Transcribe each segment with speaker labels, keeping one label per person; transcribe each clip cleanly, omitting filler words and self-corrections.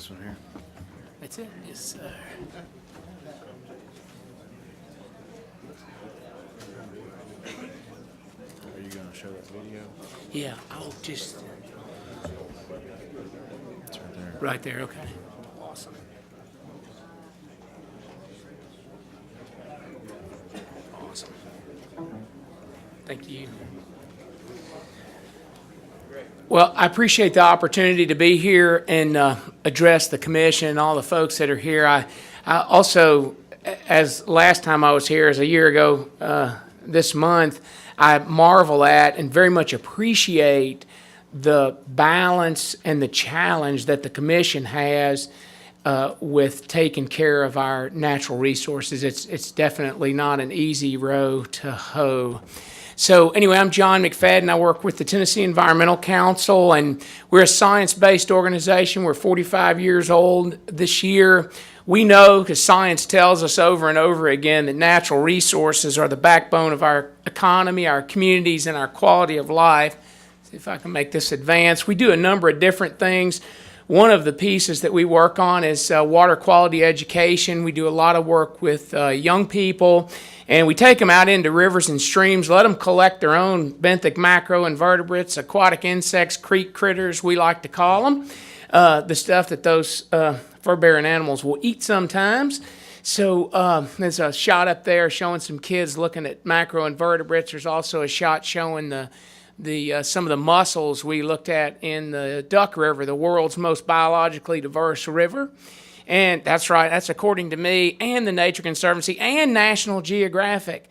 Speaker 1: this one here?
Speaker 2: That's it. Yes, sir.
Speaker 1: Are you going to show that video?
Speaker 2: Yeah, I'll just.
Speaker 1: It's right there.
Speaker 2: Right there, okay. Awesome. Awesome. Thank you. Well, I appreciate the opportunity to be here and address the commission and all the folks that are here. I also, as last time I was here, as a year ago this month, I marvel at and very much appreciate the balance and the challenge that the commission has with taking care of our natural resources. It's definitely not an easy row to hoe. So anyway, I'm John McFadden. I work with the Tennessee Environmental Council, and we're a science-based organization. We're 45 years old this year. We know, because science tells us over and over again, that natural resources are the backbone of our economy, our communities, and our quality of life. See if I can make this advance. We do a number of different things. One of the pieces that we work on is water quality education. We do a lot of work with young people, and we take them out into rivers and streams, let them collect their own benthic macroinvertebrates, aquatic insects, creek critters, we like to call them, the stuff that those fur-bearing animals will eat sometimes. So there's a shot up there showing some kids looking at macroinvertebrates. There's also a shot showing some of the mussels we looked at in the Duck River, the world's most biologically diverse river. And that's right, that's according to me and the Nature Conservancy and National Geographic.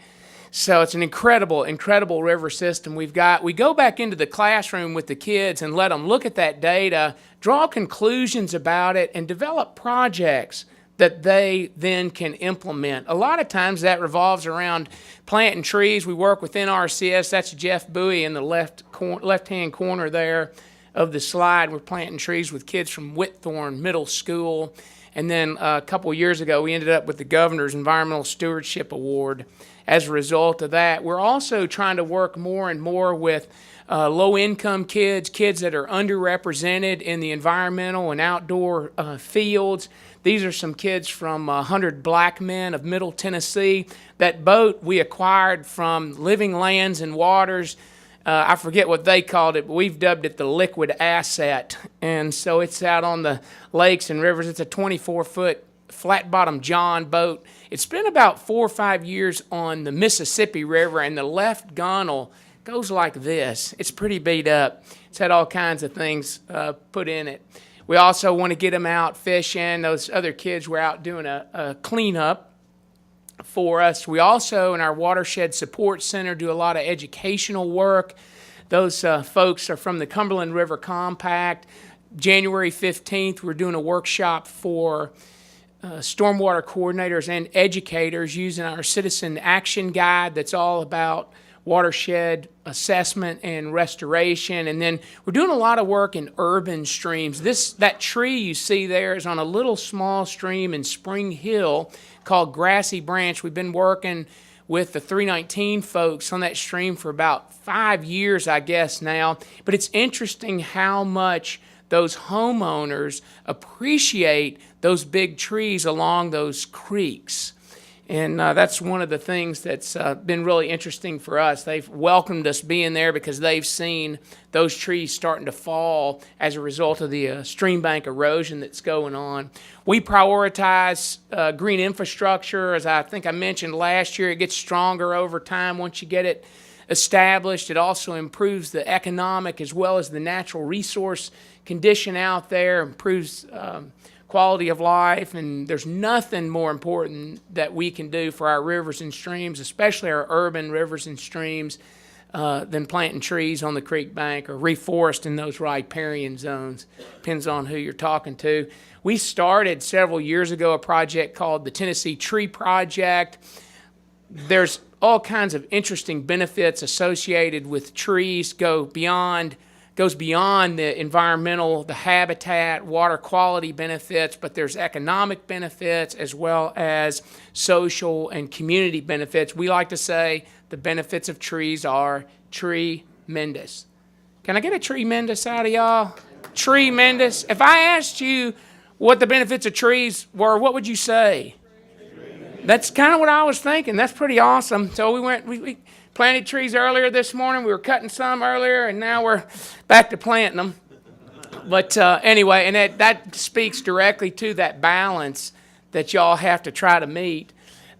Speaker 2: So it's an incredible, incredible river system we've got. We go back into the classroom with the kids and let them look at that data, draw conclusions about it, and develop projects that they then can implement. A lot of times that revolves around planting trees. We work with NRCS. That's Jeff Bowie in the left-hand corner there of the slide. We're planting trees with kids from Whitthorne Middle School. And then a couple years ago, we ended up with the Governor's Environmental Stewardship Award as a result of that. We're also trying to work more and more with low-income kids, kids that are underrepresented in the environmental and outdoor fields. These are some kids from 100 Black Men of Middle Tennessee. That boat we acquired from Living Lands and Waters. I forget what they called it, but we've dubbed it the liquid asset. And so it's out on the lakes and rivers. It's a 24-foot flat-bottom John boat. It's been about 4 or 5 years on the Mississippi River, and the left gunnel goes like this. It's pretty beat up. It's had all kinds of things put in it. We also want to get them out fishing. Those other kids were out doing a cleanup for us. We also, in our Watershed Support Center, do a lot of educational work. Those folks are from the Cumberland River Compact. January 15th, we're doing a workshop for stormwater coordinators and educators using our Citizen Action Guide that's all about watershed assessment and restoration. And then we're doing a lot of work in urban streams. That tree you see there is on a little small stream in Spring Hill called Grassy Branch. We've been working with the 319 folks on that stream for about 5 years, I guess now. But it's interesting how much those homeowners appreciate those big trees along those creeks. And that's one of the things that's been really interesting for us. They've welcomed us being there because they've seen those trees starting to fall as a result of the stream bank erosion that's going on. We prioritize green infrastructure. As I think I mentioned last year, it gets stronger over time once you get it established. It also improves the economic as well as the natural resource condition out there, improves quality of life, and there's nothing more important that we can do for our rivers and streams, especially our urban rivers and streams, than planting trees on the creek bank or reforesting those riparian zones. Depends on who you're talking to. We started several years ago a project called the Tennessee Tree Project. There's all kinds of interesting benefits associated with trees, goes beyond the environmental, the habitat, water quality benefits, but there's economic benefits as well as social and community benefits. We like to say the benefits of trees are tremendous. Can I get a tremendous out of y'all? Tremendous. If I asked you what the benefits of trees were, what would you say? That's kind of what I was thinking. That's pretty awesome. So we planted trees earlier this morning. We were cutting some earlier, and now we're back to planting them. But anyway, and that speaks directly to that balance that y'all have to try to meet.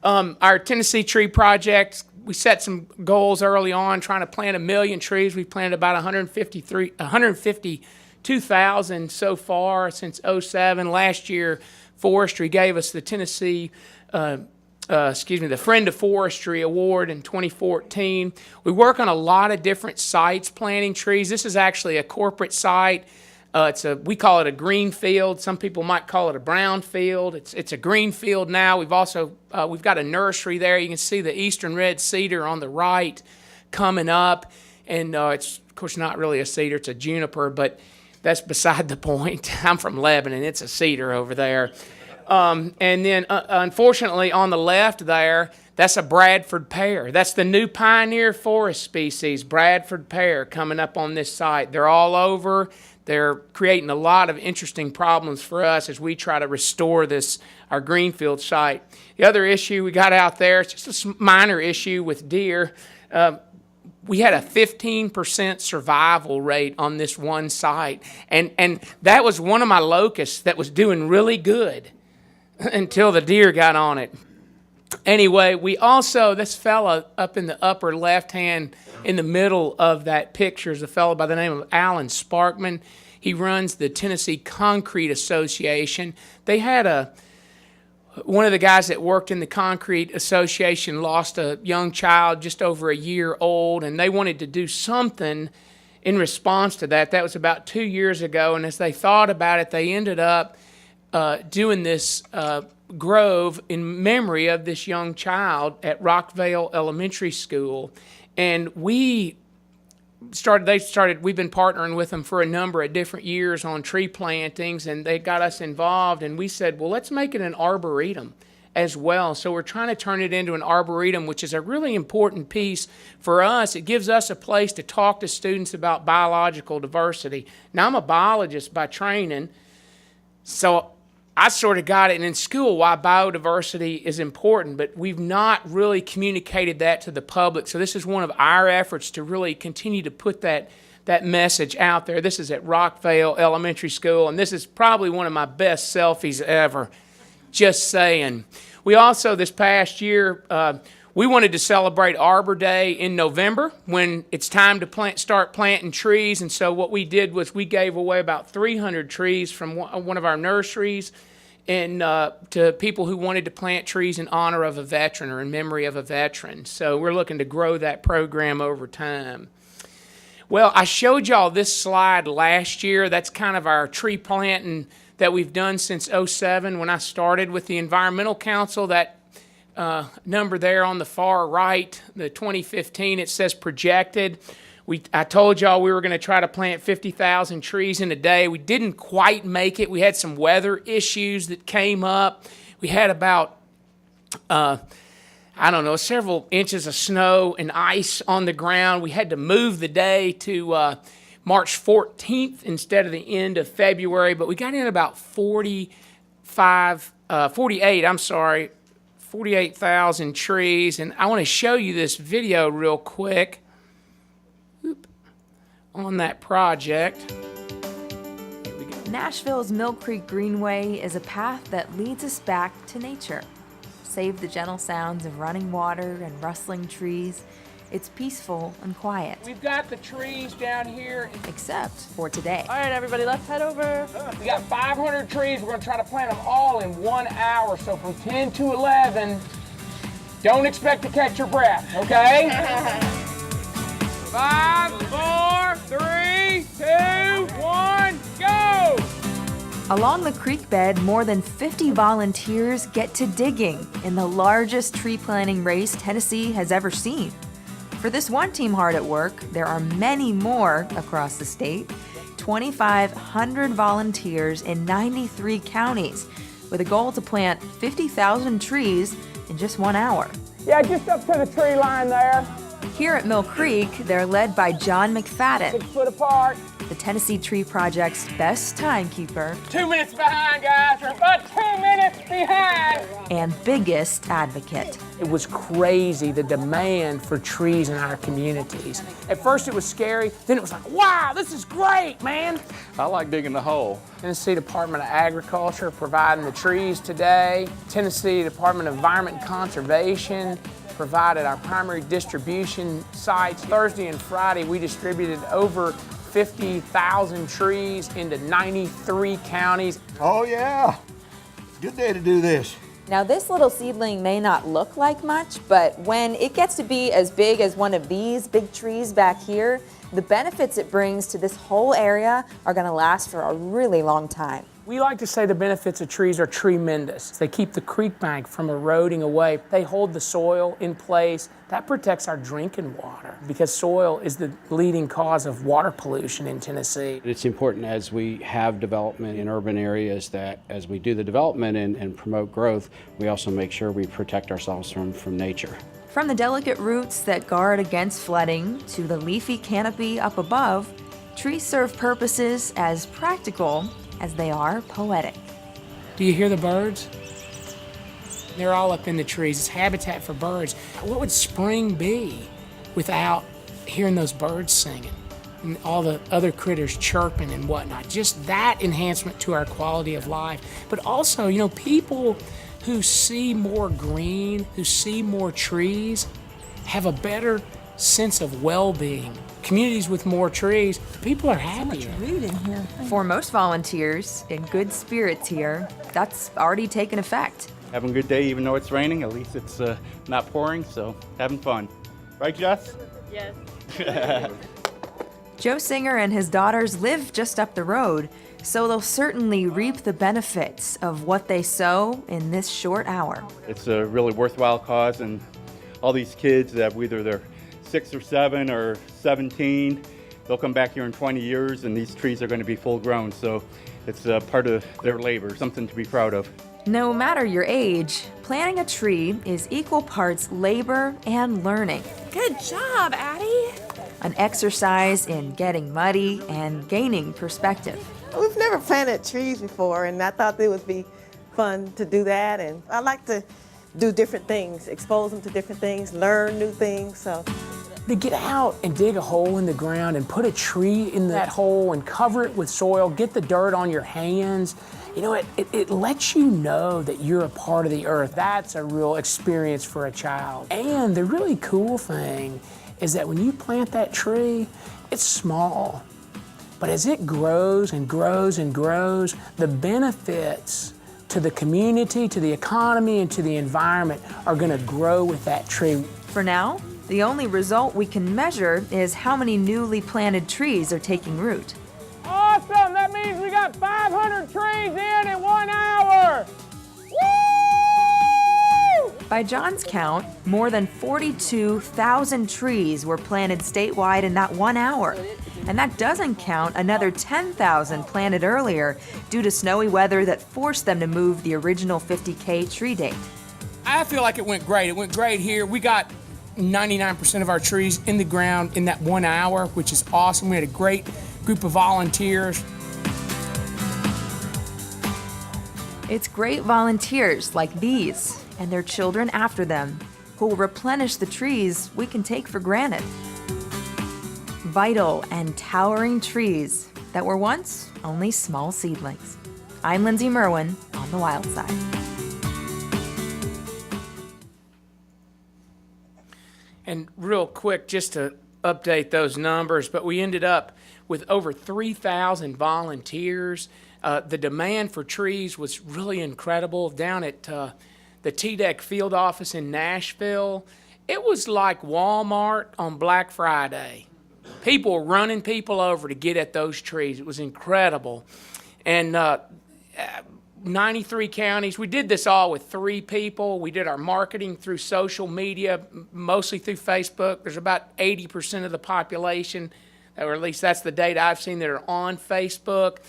Speaker 2: Our Tennessee Tree Project, we set some goals early on, trying to plant 1 million trees. We've planted about 152,000 so far since '07. Last year, Forestry gave us the Tennessee, the Friend of Forestry Award in 2014. We work on a lot of different sites planting trees. This is actually a corporate site. We call it a green field. Some people might call it a brown field. It's a green field now. We've got a nursery there. You can see the eastern red cedar on the right coming up, and it's of course not really a cedar. It's a juniper, but that's beside the point. I'm from Lebanon. It's a cedar over there. And then unfortunately on the left there, that's a Bradford pear. That's the new pioneer forest species, Bradford pear, coming up on this site. They're all over. They're creating a lot of interesting problems for us as we try to restore our greenfield site. The other issue we got out there, it's just a minor issue with deer. We had a 15% survival rate on this one site. And that was one of my locusts that was doing really good until the deer got on it. Anyway, this fella up in the upper left-hand, in the middle of that picture is a fellow by the name of Alan Sparkman. He runs the Tennessee Concrete Association. They had one of the guys that worked in the Concrete Association lost a young child just over a year old, and they wanted to do something in response to that. That was about 2 years ago, and as they thought about it, they ended up doing this grove in memory of this young child at Rockvale Elementary School. And we've been partnering with them for a number of different years on tree plantings, and they got us involved, and we said, well, let's make it an arboretum as well. So we're trying to turn it into an arboretum, which is a really important piece for us. It gives us a place to talk to students about biological diversity. Now, I'm a biologist by training, so I sort of got it in school why biodiversity is important, but we've not really communicated that to the public. So this is one of our efforts to really continue to put that message out there. This is at Rockvale Elementary School, and this is probably one of my best selfies ever. Just saying. We also, this past year, we wanted to celebrate Arbor Day in November when it's time to start planting trees. And so what we did was we gave away about 300 trees from one of our nurseries and to people who wanted to plant trees in honor of a veteran or in memory of a veteran. So we're looking to grow that program over time. Well, I showed y'all this slide last year. That's kind of our tree planting that we've done since '07 when I started with the Environmental Council. That number there on the far right, the 2015, it says projected. I told y'all we were going to try to plant 50,000 trees in a day. We didn't quite make it. We had some weather issues that came up. We had about, several inches of snow and ice on the ground. We had to move the day to March 14th instead of the end of February, but we got in about 48,000 trees, and I want to show you this video real quick on that project. Here we go.
Speaker 3: Nashville's Mill Creek Greenway is a path that leads us back to nature. Save the gentle sounds of running water and rustling trees. It's peaceful and quiet.
Speaker 2: We've got the trees down here.
Speaker 3: Except for today.
Speaker 4: All right, everybody, let's head over.
Speaker 2: We got 500 trees. We're going to try to plant them all in 1 hour. So from 10 to 11, don't expect to catch your breath, okay? 5, 4, 3, 2, 1, go!
Speaker 3: Along the creek bed, more than 50 volunteers get to digging in the largest tree planting race Tennessee has ever seen. For this one team hard at work, there are many more across the state. 2,500 volunteers in 93 counties with a goal to plant 50,000 trees in just 1 hour.
Speaker 2: Yeah, just up to the tree line there.
Speaker 3: Here at Mill Creek, they're led by John McFadden.
Speaker 2: 6 foot apart.
Speaker 3: the Tennessee Tree Project's best timekeeper
Speaker 2: 2 minutes behind, guys. We're about 2 minutes behind.
Speaker 3: and biggest advocate.
Speaker 2: It was crazy, the demand for trees in our communities. At first it was scary, then it was like, wow, this is great, man.
Speaker 4: I like digging the hole.
Speaker 2: Tennessee Department of Agriculture providing the trees today. Tennessee Department of Environment and Conservation provided our primary distribution sites. Thursday and Friday, we distributed over 50,000 trees into 93 counties.
Speaker 5: Oh yeah, good day to do this.
Speaker 6: Now this little seedling may not look like much, but when it gets to be as big as one of these big trees back here, the benefits it brings to this whole area are going to last for a really long time.
Speaker 2: We like to say the benefits of trees are tremendous. They keep the creek bank from eroding away. They hold the soil in place. That protects our drinking water because soil is the leading cause of water pollution in Tennessee.
Speaker 4: It's important as we have development in urban areas that as we do the development and promote growth, we also make sure we protect ourselves from nature.
Speaker 3: From the delicate roots that guard against flooding to the leafy canopy up above, trees serve purposes as practical as they are poetic.
Speaker 2: Do you hear the birds? They're all up in the trees. It's habitat for birds. What would spring be without hearing those birds singing and all the other critters chirping and whatnot? Just that enhancement to our quality of life. But also, you know, people who see more green, who see more trees, have a better sense of well-being. Communities with more trees, people are happier.
Speaker 3: For most volunteers in good spirits here, that's already taken effect.
Speaker 7: Having a good day even though it's raining. At least it's not pouring, so having fun. Right, Jess?
Speaker 6: Yes.
Speaker 3: Joe Singer and his daughters live just up the road, so they'll certainly reap the benefits of what they sow in this short hour.
Speaker 7: It's a really worthwhile cause, and all these kids that whether they're 6 or 7 or 17, they'll come back here in 20 years and these trees are going to be full grown. So it's a part of their labor, something to be proud of.
Speaker 3: No matter your age, planting a tree is equal parts labor and learning.
Speaker 6: Good job, Addie.
Speaker 3: An exercise in getting muddy and gaining perspective.
Speaker 8: We've never planted trees before, and I thought it would be fun to do that. And I like to do different things, expose them to different things, learn new things. So
Speaker 2: To get out and dig a hole in the ground and put a tree in that hole and cover it with soil, get the dirt on your hands, you know, it lets you know that you're a part of the earth. That's a real experience for a child. And the really cool thing is that when you plant that tree, it's small. But as it grows and grows and grows, the benefits to the community, to the economy, and to the environment are gonna grow with that tree.
Speaker 3: For now, the only result we can measure is how many newly planted trees are taking root.
Speaker 2: Awesome, that means we got 500 trees in 1 hour. Woo!
Speaker 3: By John's count, more than 42,000 trees were planted statewide in that 1 hour. And that doesn't count another 10,000 planted earlier due to snowy weather that forced them to move the original 50K tree date.
Speaker 2: I feel like it went great. It went great here. We got 99% of our trees in the ground in that 1 hour, which is awesome. We had a great group of volunteers.
Speaker 3: It's great volunteers like these and their children after them who will replenish the trees we can take for granted. Vital and towering trees that were once only small seedlings. I'm Lindsey Merwin on The Wild Side.
Speaker 2: And real quick, just to update those numbers, but we ended up with over 3,000 volunteers. The demand for trees was really incredible. Down at the TDEC field office in Nashville, it was like Walmart on Black Friday. People were running people over to get at those trees. It was incredible. And 93 counties. We did this all with 3 people. We did our marketing through social media, mostly through Facebook. There's about 80% of the population, or at least that's the data I've seen, that are on Facebook.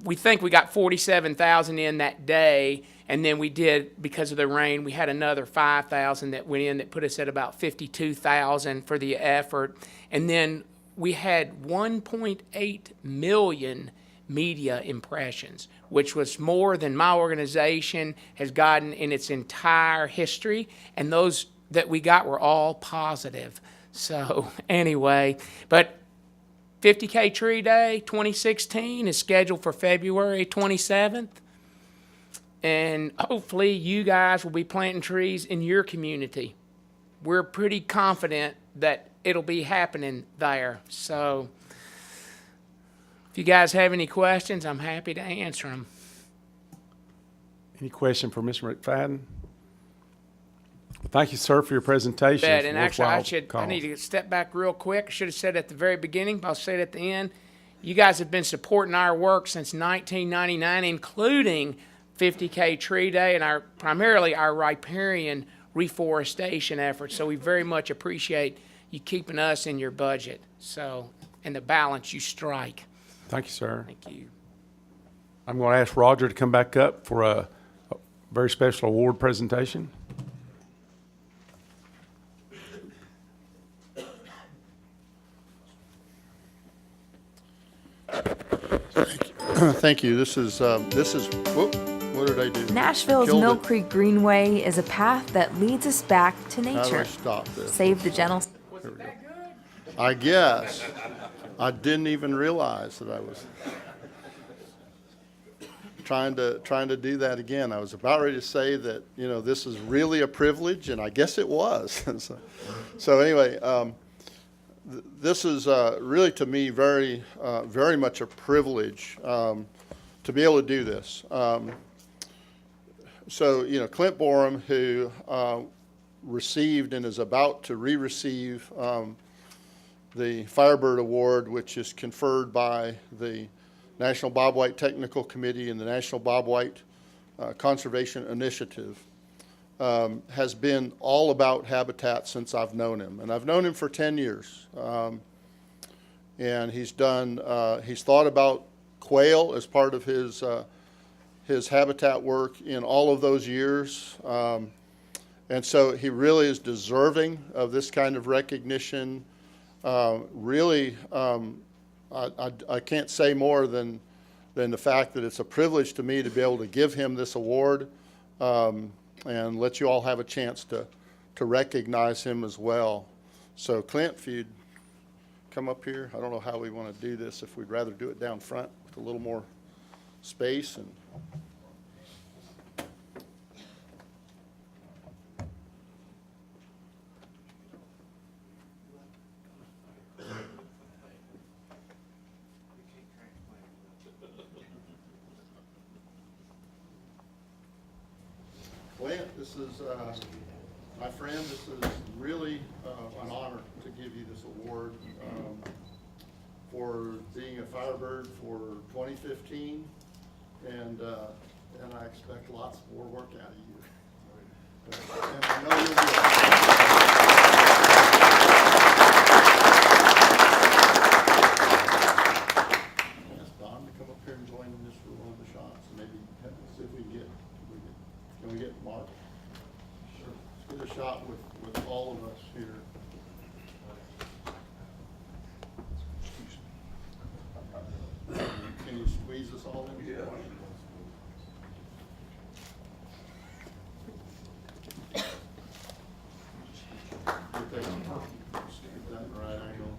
Speaker 2: We think we got 47,000 in that day, and then we did, because of the rain, we had another 5,000 that went in that put us at about 52,000 for the effort. And then we had 1.8 million media impressions, which was more than my organization has gotten in its entire history, and those that we got were all positive. So anyway, but 50K Tree Day 2016 is scheduled for February 27th, and hopefully you guys will be planting trees in your community. We're pretty confident that it'll be happening there. So if you guys have any questions, I'm happy to answer them.
Speaker 9: Any question for Mr. McFadden? Thank you, sir, for your presentation.
Speaker 2: Bet.
Speaker 9: It's a
Speaker 2: And actually,
Speaker 9: worthwhile
Speaker 2: I need
Speaker 9: cause.
Speaker 2: to step back real quick. I should have said it at the very beginning, but I'll say it at the end. You guys have been supporting our work since 1999, including 50K Tree Day and primarily our riparian reforestation efforts. So we very much appreciate you keeping us in your budget. So, and the balance you strike.
Speaker 9: Thank you, sir.
Speaker 2: Thank you.
Speaker 9: I'm going to ask Roger to come back up for a very special award presentation.
Speaker 10: Thank you. This is, whoop, what did I do?
Speaker 3: Nashville's
Speaker 10: Killed
Speaker 3: Mill
Speaker 10: it.
Speaker 3: Creek Greenway is a path that leads us back to
Speaker 10: How do I
Speaker 3: nature.
Speaker 10: stop this?
Speaker 3: Save the gentle.
Speaker 10: I guess. I didn't even realize that I was trying to do that again. I was about ready to say that, you know, this is really a privilege, and I guess it was. So anyway, this is really, to me, very much a privilege to be able to do this. So, you know, Clint Borum, who received and is about to re-receive the Firebird Award, which is conferred by the National Bobwhite Technical Committee and the National Bobwhite Conservation Initiative, has been all about habitat since I've known him. And I've known him for 10 years. And he's thought about quail as part of his habitat work in all of those years. And so he really is deserving of this kind of recognition. Really, I can't say more than the fact that it's a privilege to me to be able to give him this award and let you all have a chance to recognize him as well. So Clint, if you'd come up here. I don't know how we want to do this, if we'd rather do it down front with a little more space. And Clint, this is my friend. This is really an honor to give you this award for being a Firebird for 2015, and I expect lots more work out of you. And I know you'll ask Don to come up here and join in just for one of the shots, and maybe see if we can can we get Mark? Sure. Let's get a shot with all of us here. Can you squeeze us all in? Yeah. Get that in the right angle.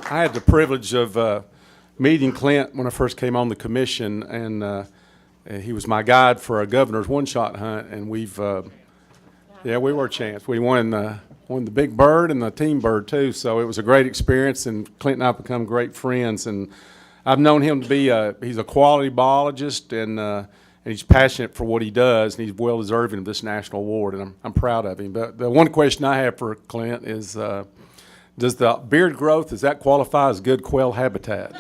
Speaker 9: I had the privilege of meeting Clint when I first came on the commission, and he was my guide for a governor's one-shot hunt, and we've, yeah, we were champs. We won the big bird and the team bird too, so it was a great experience, and Clint and I have become great friends, and I've known him to be he's a quality biologist, and he's passionate for what he does, and he's well deserving of this national award, and I'm proud of him. But the one question I have for Clint is, does the beard growth, does that qualify as good quail habitat?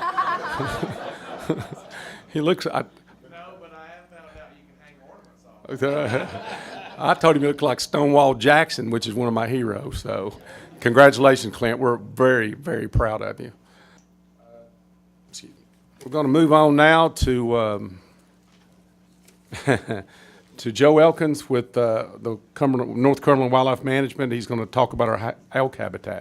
Speaker 9: He looks. No, but I have found out you can hang ornaments off. I told him he looked like Stonewall Jackson, which is one of my heroes. So congratulations, Clint. We're very, very proud of you. Excuse me. We're going to move on now to to Joe Elkins with the North Cumberland Wildlife Management. He's going to talk about our elk habitat.